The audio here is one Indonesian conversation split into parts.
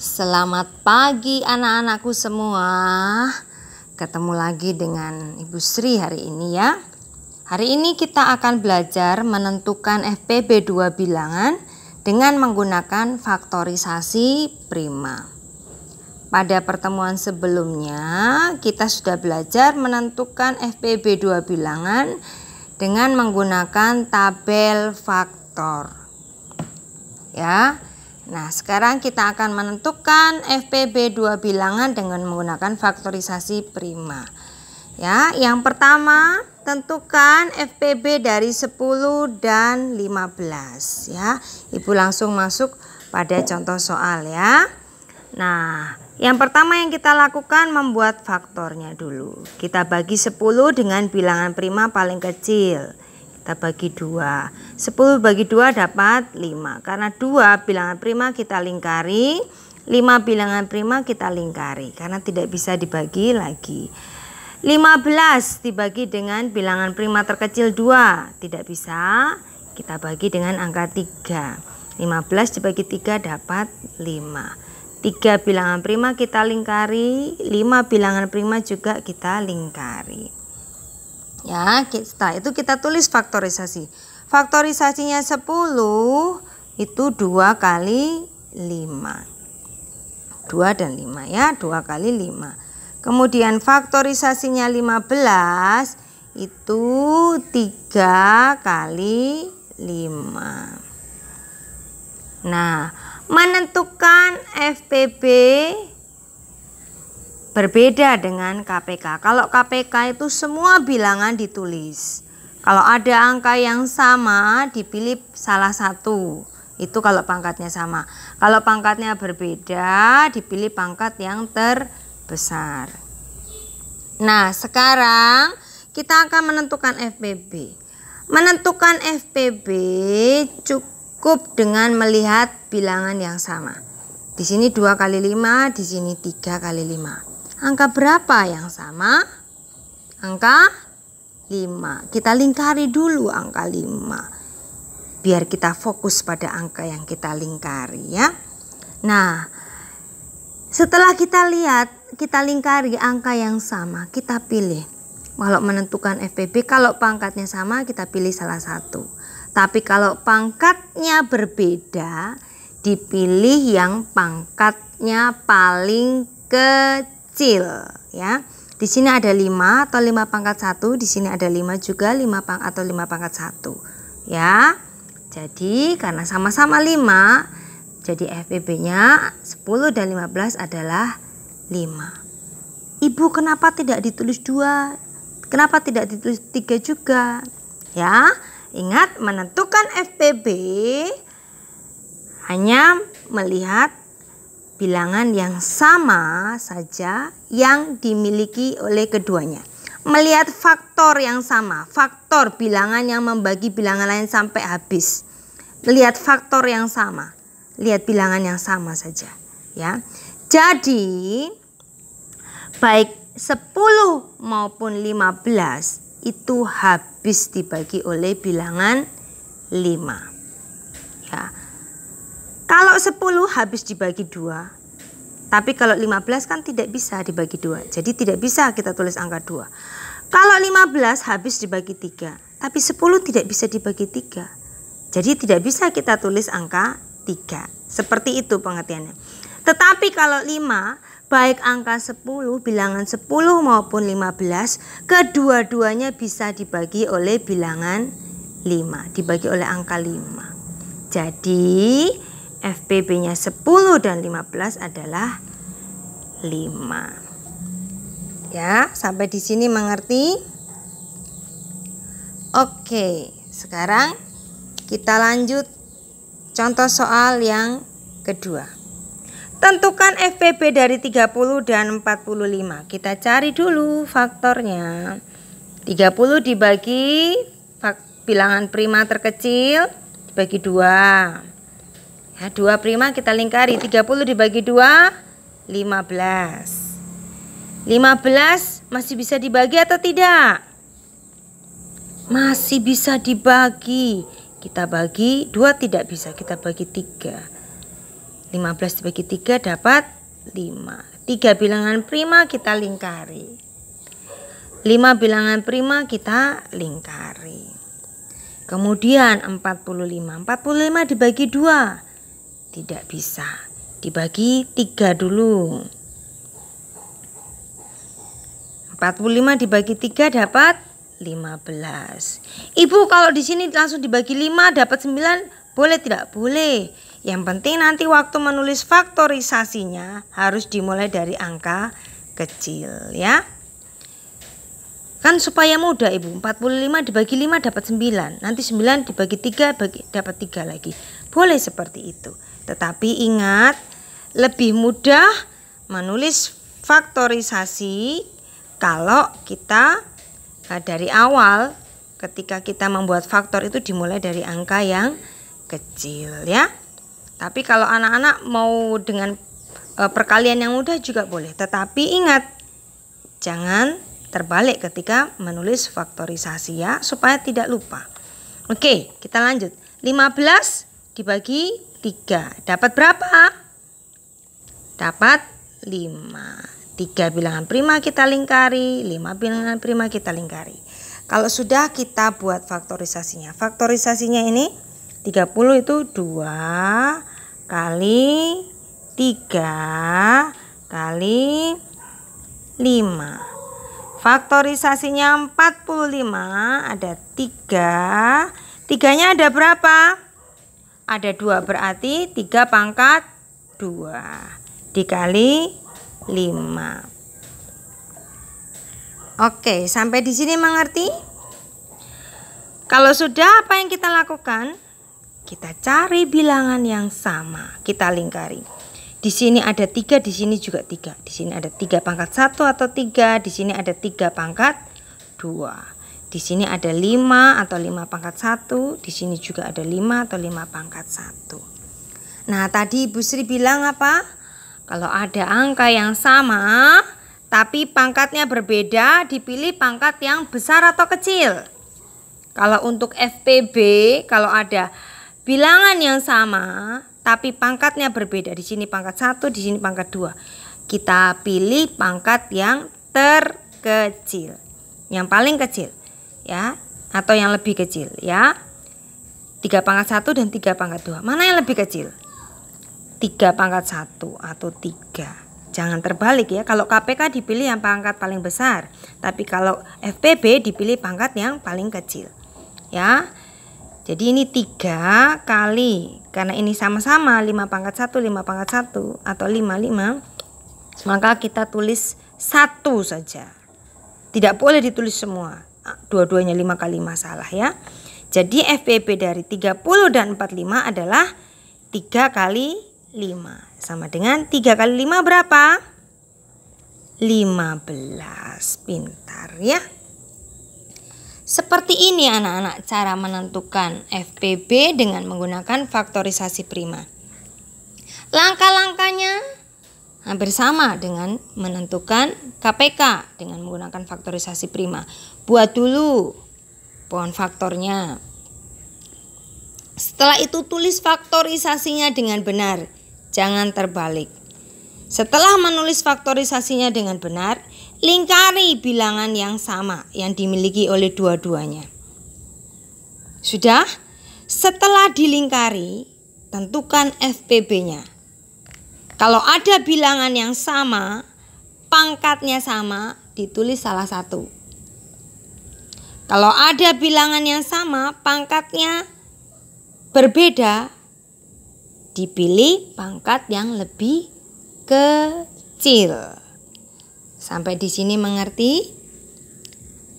Selamat pagi anak-anakku semua. Ketemu lagi dengan Ibu Sri hari ini ya. Hari ini kita akan belajar menentukan FPB 2 bilangan dengan menggunakan faktorisasi prima. Pada pertemuan sebelumnya kita sudah belajar menentukan FPB 2 bilangan dengan menggunakan tabel faktor. Ya. Nah, sekarang kita akan menentukan FPB 2 bilangan dengan menggunakan faktorisasi prima. Ya, yang pertama, tentukan FPB dari 10 dan 15 ya. Ibu langsung masuk pada contoh soal ya. Nah, yang pertama yang kita lakukan membuat faktornya dulu. Kita bagi 10 dengan bilangan prima paling kecil. Kita bagi 2. 10 bagi 2 dapat 5. Karena 2 bilangan prima kita lingkari, 5 bilangan prima kita lingkari. Karena tidak bisa dibagi lagi. 15 dibagi dengan bilangan prima terkecil 2. Tidak bisa. Kita bagi dengan angka 3. 15 dibagi 3 dapat 5. 3 bilangan prima kita lingkari, 5 bilangan prima juga kita lingkari. Ya, setelah itu kita tulis faktorisasi. Faktorisasinya 10 itu 2 kali 5. 2 dan 5 ya, 2 kali 5. Kemudian faktorisasinya 15 itu 3 kali 5. Nah, menentukan FPB berbeda dengan KPK. Kalau KPK itu semua bilangan ditulis. Kalau ada angka yang sama dipilih salah satu. Itu kalau pangkatnya sama. Kalau pangkatnya berbeda dipilih pangkat yang terbesar. Nah, sekarang kita akan menentukan FPB. Menentukan FPB cukup dengan melihat bilangan yang sama. Di sini 2 kali 5, di sini 3 kali 5. Angka berapa yang sama? Angka 5. Kita lingkari dulu angka 5. Biar kita fokus pada angka yang kita lingkari ya. Nah, setelah kita lihat, kita lingkari angka yang sama, kita pilih. Kalau menentukan FPB, kalau pangkatnya sama kita pilih salah satu. Tapi kalau pangkatnya berbeda, dipilih yang pangkatnya paling kecil ya. Di sini ada 5 atau 5 pangkat 1, di sini ada 5 juga 5 atau 5 pangkat 1 ya. Jadi karena sama-sama 5, jadi FPB-nya 10 dan 15 adalah 5. Ibu kenapa tidak ditulis 2? Kenapa tidak ditulis 3 juga? Ya, ingat menentukan FPB hanya melihat bilangan yang sama saja yang dimiliki oleh keduanya. Melihat faktor yang sama, faktor bilangan yang membagi bilangan lain sampai habis. Melihat faktor yang sama, lihat bilangan yang sama saja ya. Jadi baik 10 maupun 15 itu habis dibagi oleh bilangan 5 ya. Kalau 10 habis dibagi 2. Tapi kalau 15 kan tidak bisa dibagi 2. Jadi tidak bisa kita tulis angka 2. Kalau 15 habis dibagi 3. Tapi 10 tidak bisa dibagi 3. Jadi tidak bisa kita tulis angka 3. Seperti itu pengertiannya. Tetapi kalau 5, baik angka 10, bilangan 10 maupun 15, kedua-duanya bisa dibagi oleh bilangan 5. Dibagi oleh angka 5. Jadi FPB-nya 10 dan 15 adalah 5. Ya, sampai di sini mengerti? Oke, sekarang kita lanjut contoh soal yang kedua. Tentukan FPB dari 30 dan 45. Kita cari dulu faktornya. 30 dibagi bilangan prima terkecil dibagi 2. Ya, 2 prima kita lingkari, 30 dibagi 2, 15. 15 masih bisa dibagi atau tidak? Masih bisa dibagi. Kita bagi 2 tidak bisa, kita bagi 3. 15 dibagi 3 dapat 5. 3 bilangan prima kita lingkari. 5 bilangan prima kita lingkari. Kemudian 45. 45 dibagi 2. Tidak bisa. Dibagi 3 dulu. 45 dibagi 3 dapat 15. Ibu, kalau di sini langsung dibagi 5 dapat 9, boleh tidak? Boleh. Yang penting nanti waktu menulis faktorisasinya harus dimulai dari angka kecil ya. Kan supaya mudah Ibu. 45 dibagi 5 dapat 9. Nanti 9 dibagi 3 dapat 3 lagi. Boleh seperti itu. Tetapi ingat, lebih mudah menulis faktorisasi kalau kita dari awal ketika kita membuat faktor itu dimulai dari angka yang kecil ya. Tapi kalau anak-anak mau dengan perkalian yang mudah juga boleh. Tetapi ingat, jangan terbalik ketika menulis faktorisasi ya, supaya tidak lupa. Oke, kita lanjut. 15 dibagi 3 dapat berapa? Dapat 5. 3 bilangan prima kita lingkari, 5 bilangan prima kita lingkari. Kalau sudah kita buat faktorisasinya. Faktorisasinya ini 30 itu 2 kali 3 kali 5. Faktorisasinya 45 ada 3. 3-nya ada berapa? Ada 2, berarti 3 pangkat 2 dikali 5. Oke, sampai di sini mengerti? Kalau sudah, apa yang kita lakukan? Kita cari bilangan yang sama, kita lingkari. Di sini ada 3, di sini juga 3. Di sini ada 3 pangkat 1 atau 3, di sini ada 3 pangkat 2. Di sini ada 5 atau 5 pangkat 1, di sini juga ada 5 atau 5 pangkat 1. Nah, tadi Ibu Sri bilang apa? Kalau ada angka yang sama, tapi pangkatnya berbeda, dipilih pangkat yang besar atau kecil. Kalau untuk FPB, kalau ada bilangan yang sama, tapi pangkatnya berbeda. Di sini pangkat 1, di sini pangkat 2. Kita pilih pangkat yang terkecil. Yang paling kecil. Ya, atau yang lebih kecil. Ya, 3 pangkat 1 dan 3 pangkat 2. Mana yang lebih kecil? 3 pangkat 1 atau 3. Jangan terbalik ya. Kalau KPK dipilih yang pangkat paling besar. Tapi kalau FPB dipilih pangkat yang paling kecil. Ya. Jadi ini 3 kali, karena ini sama-sama 5 pangkat 1, 5 pangkat 1 atau 5, maka kita tulis 1 saja. Tidak boleh ditulis semua. Dua-duanya 5 kali 5 salah ya. Jadi FPB dari 30 dan 45 adalah 3 kali 5. Sama dengan 3 kali 5 berapa? 15. Pintar ya. Seperti ini anak-anak cara menentukan FPB dengan menggunakan faktorisasi prima. Langkah-langkahnya hampir sama dengan menentukan KPK dengan menggunakan faktorisasi prima. Buat dulu pohon faktornya. Setelah itu tulis faktorisasinya dengan benar. Jangan terbalik. Setelah menulis faktorisasinya dengan benar, lingkari bilangan yang sama yang dimiliki oleh dua-duanya. Sudah? Setelah dilingkari, tentukan FPB-nya. Kalau ada bilangan yang sama, pangkatnya sama, ditulis salah satu. Kalau ada bilangan yang sama, pangkatnya berbeda, dipilih pangkat yang lebih kecil. Sampai di sini mengerti?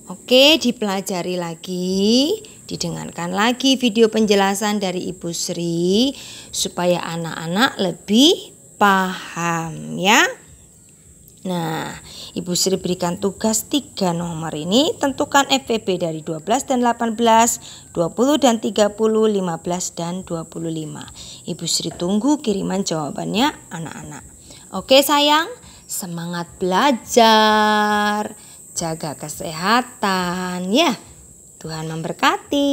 Oke, dipelajari lagi, didengarkan lagi video penjelasan dari Ibu Sri supaya anak-anak lebih paham ya. Nah, Ibu Sri berikan tugas 3 nomor ini. Tentukan FPB dari 12 dan 18, 20 dan 30, 15 dan 25. Ibu Sri tunggu kiriman jawabannya anak-anak. Oke sayang, semangat belajar, jaga kesehatan ya. Tuhan memberkati.